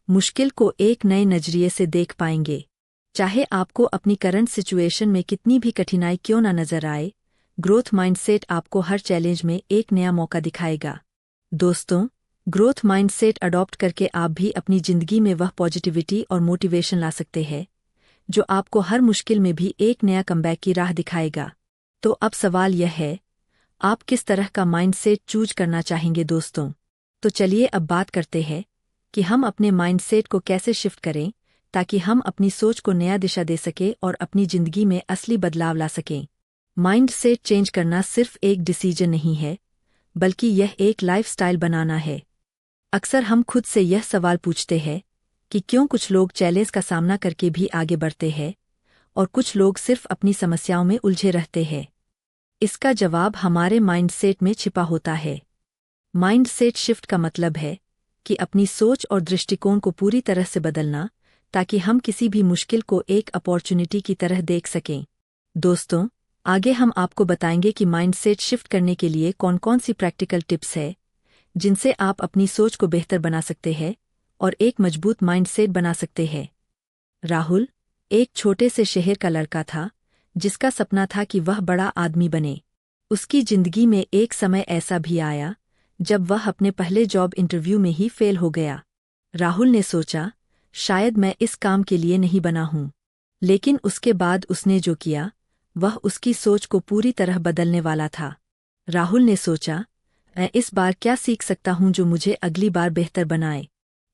मुश्किल को एक नए नजरिए से देख पाएंगे। चाहे आपको अपनी करंट सिचुएशन में कितनी भी कठिनाई क्यों ना नजर आए, ग्रोथ माइंडसेट आपको हर चैलेंज में एक नया मौका दिखाएगा। दोस्तों, ग्रोथ माइंडसेट अडॉप्ट करके आप भी अपनी जिंदगी में वह पॉजिटिविटी और मोटिवेशन ला सकते हैं जो आपको हर मुश्किल में भी एक नया कमबैक की राह दिखाएगा। तो अब सवाल यह है, आप किस तरह का माइंडसेट चूज करना चाहेंगे दोस्तों? तो चलिए अब बात करते हैं कि हम अपने माइंडसेट को कैसे शिफ्ट करें ताकि हम अपनी सोच को नया दिशा दे सकें और अपनी जिंदगी में असली बदलाव ला सकें। माइंडसेट चेंज करना सिर्फ एक डिसीजन नहीं है, बल्कि यह एक लाइफस्टाइल बनाना है। अक्सर हम खुद से यह सवाल पूछते हैं कि क्यों कुछ लोग चैलेंज का सामना करके भी आगे बढ़ते हैं और कुछ लोग सिर्फ अपनी समस्याओं में उलझे रहते हैं। इसका जवाब हमारे माइंडसेट में छिपा होता है। माइंडसेट शिफ्ट का मतलब है कि अपनी सोच और दृष्टिकोण को पूरी तरह से बदलना ताकि हम किसी भी मुश्किल को एक अपॉर्चुनिटी की तरह देख सकें। दोस्तों, आगे हम आपको बताएंगे कि माइंडसेट शिफ्ट करने के लिए कौन-कौन सी प्रैक्टिकल टिप्स है जिनसे आप अपनी सोच को बेहतर बना सकते हैं और एक मजबूत माइंडसेट बना सकते हैं। राहुल एक छोटे से शहर का लड़का था जिसका सपना था कि वह बड़ा आदमी बने। उसकी जिंदगी में एक समय ऐसा भी आया जब वह अपने पहले जॉब इंटरव्यू में ही फेल हो गया। राहुल ने सोचा, शायद मैं इस काम के लिए नहीं बना हूं। लेकिन उसके बाद उसने जो किया वह उसकी सोच को पूरी तरह बदलने वाला था। राहुल ने सोचा, मैं इस बार क्या सीख सकता हूं जो मुझे अगली बार बेहतर बनाए।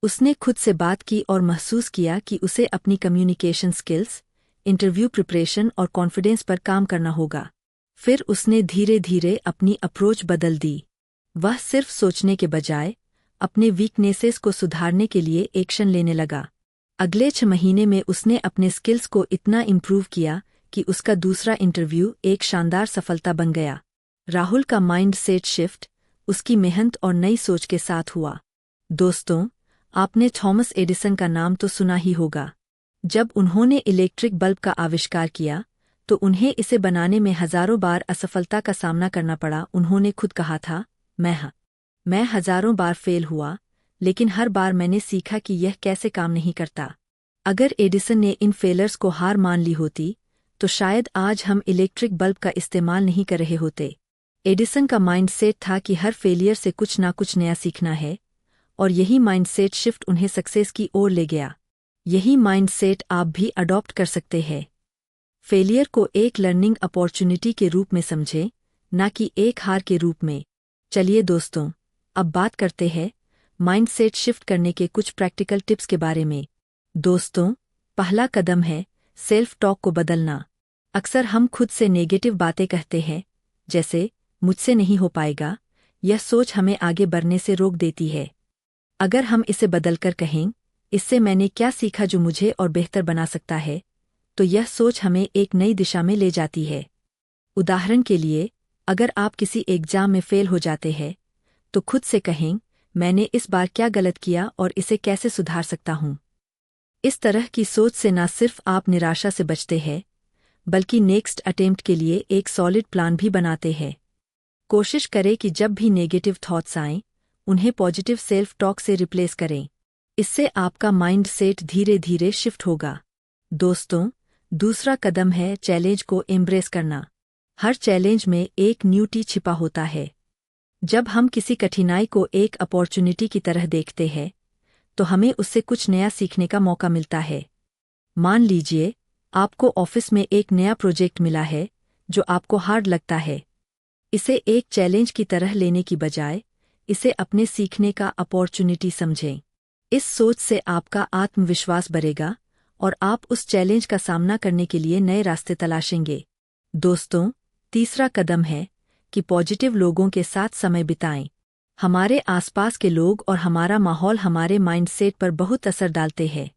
उसने खुद से बात की और महसूस किया कि उसे अपनी कम्युनिकेशन स्किल्स, इंटरव्यू प्रिपरेशन और कॉन्फिडेंस पर काम करना होगा। फिर उसने धीरे धीरे अपनी अप्रोच बदल दी। वह सिर्फ सोचने के बजाय अपने वीकनेसेस को सुधारने के लिए एक्शन लेने लगा। अगले 6 महीने में उसने अपने स्किल्स को इतना इम्प्रूव किया कि उसका दूसरा इंटरव्यू एक शानदार सफलता बन गया। राहुल का माइंड सेट शिफ्ट उसकी मेहनत और नई सोच के साथ हुआ। दोस्तों, आपने थॉमस एडिसन का नाम तो सुना ही होगा। जब उन्होंने इलेक्ट्रिक बल्ब का आविष्कार किया तो उन्हें इसे बनाने में हजारों बार असफलता का सामना करना पड़ा। उन्होंने खुद कहा था, मैं हजारों बार फेल हुआ, लेकिन हर बार मैंने सीखा कि यह कैसे काम नहीं करता। अगर एडिसन ने इन फेलर्स को हार मान ली होती तो शायद आज हम इलेक्ट्रिक बल्ब का इस्तेमाल नहीं कर रहे होते। एडिसन का माइंडसेट था कि हर फेलियर से कुछ ना कुछ नया सीखना है, और यही माइंडसेट शिफ्ट उन्हें सक्सेस की ओर ले गया। यही माइंडसेट आप भी अडॉप्ट कर सकते हैं। फेलियर को एक लर्निंग अपॉर्चुनिटी के रूप में समझें, ना कि एक हार के रूप में। चलिए दोस्तों, अब बात करते हैं माइंडसेट शिफ्ट करने के कुछ प्रैक्टिकल टिप्स के बारे में। दोस्तों, पहला कदम है सेल्फ टॉक को बदलना। अक्सर हम खुद से नेगेटिव बातें कहते हैं, जैसे मुझसे नहीं हो पाएगा। यह सोच हमें आगे बढ़ने से रोक देती है। अगर हम इसे बदलकर कहें, इससे मैंने क्या सीखा जो मुझे और बेहतर बना सकता है, तो यह सोच हमें एक नई दिशा में ले जाती है। उदाहरण के लिए, अगर आप किसी एग्जाम में फेल हो जाते हैं, तो खुद से कहें, मैंने इस बार क्या गलत किया और इसे कैसे सुधार सकता हूँ। इस तरह की सोच से न सिर्फ आप निराशा से बचते हैं, बल्कि नेक्स्ट अटेम्प्ट के लिए एक सॉलिड प्लान भी बनाते हैं। कोशिश करें कि जब भी नेगेटिव थॉट्स आएं, उन्हें पॉजिटिव सेल्फ टॉक से रिप्लेस करें। इससे आपका माइंड सेट धीरे धीरे शिफ्ट होगा। दोस्तों, दूसरा कदम है चैलेंज को एम्ब्रेस करना। हर चैलेंज में एक न्यूटी छिपा होता है। जब हम किसी कठिनाई को एक अपॉर्चुनिटी की तरह देखते हैं, तो हमें उससे कुछ नया सीखने का मौका मिलता है। मान लीजिए, आपको ऑफिस में एक नया प्रोजेक्ट मिला है जो आपको हार्ड लगता है। इसे एक चैलेंज की तरह लेने की बजाय इसे अपने सीखने का अपॉर्चुनिटी समझें। इस सोच से आपका आत्मविश्वास बढ़ेगा और आप उस चैलेंज का सामना करने के लिए नए रास्ते तलाशेंगे। दोस्तों, तीसरा कदम है कि पॉजिटिव लोगों के साथ समय बिताएं। हमारे आसपास के लोग और हमारा माहौल हमारे माइंडसेट पर बहुत असर डालते हैं।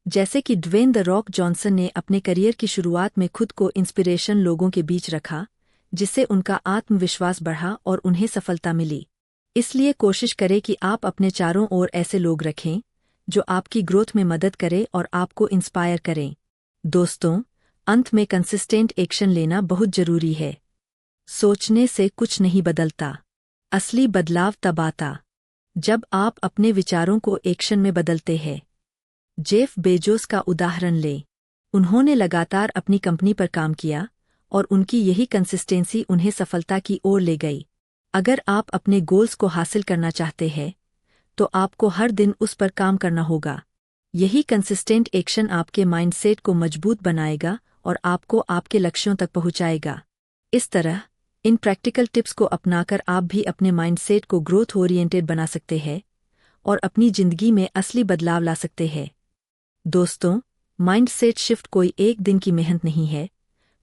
जैसे कि ड्वेन द रॉक जॉनसन ने अपने करियर की शुरुआत में खुद को इंस्पिरेशन लोगों के बीच रखा, जिससे उनका आत्मविश्वास बढ़ा और उन्हें सफलता मिली। इसलिए कोशिश करें कि आप अपने चारों ओर ऐसे लोग रखें जो आपकी ग्रोथ में मदद करें और आपको इंस्पायर करें। दोस्तों, अंत में कंसिस्टेंट एक्शन लेना बहुत जरूरी है। सोचने से कुछ नहीं बदलता, असली बदलाव तब आता जब आप अपने विचारों को एक्शन में बदलते हैं। जेफ बेजोस का उदाहरण लें। उन्होंने लगातार अपनी कंपनी पर काम किया और उनकी यही कंसिस्टेंसी उन्हें सफलता की ओर ले गई। अगर आप अपने गोल्स को हासिल करना चाहते हैं तो आपको हर दिन उस पर काम करना होगा। यही कंसिस्टेंट एक्शन आपके माइंडसेट को मजबूत बनाएगा और आपको आपके लक्ष्यों तक पहुंचाएगा। इस तरह इन प्रैक्टिकल टिप्स को अपनाकर आप भी अपने माइंडसेट को ग्रोथ ओरिएंटेड बना सकते हैं और अपनी जिंदगी में असली बदलाव ला सकते हैं। दोस्तों, माइंडसेट शिफ्ट कोई एक दिन की मेहनत नहीं है,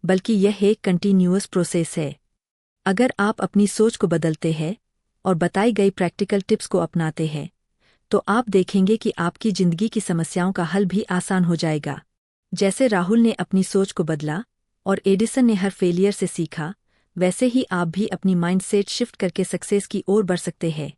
बल्कि यह एक कंटिन्यूअस प्रोसेस है। अगर आप अपनी सोच को बदलते हैं और बताई गई प्रैक्टिकल टिप्स को अपनाते हैं, तो आप देखेंगे कि आपकी जिंदगी की समस्याओं का हल भी आसान हो जाएगा। जैसे राहुल ने अपनी सोच को बदला और एडिसन ने हर फेलियर से सीखा, वैसे ही आप भी अपनी माइंडसेट शिफ्ट करके सक्सेस की ओर बढ़ सकते हैं।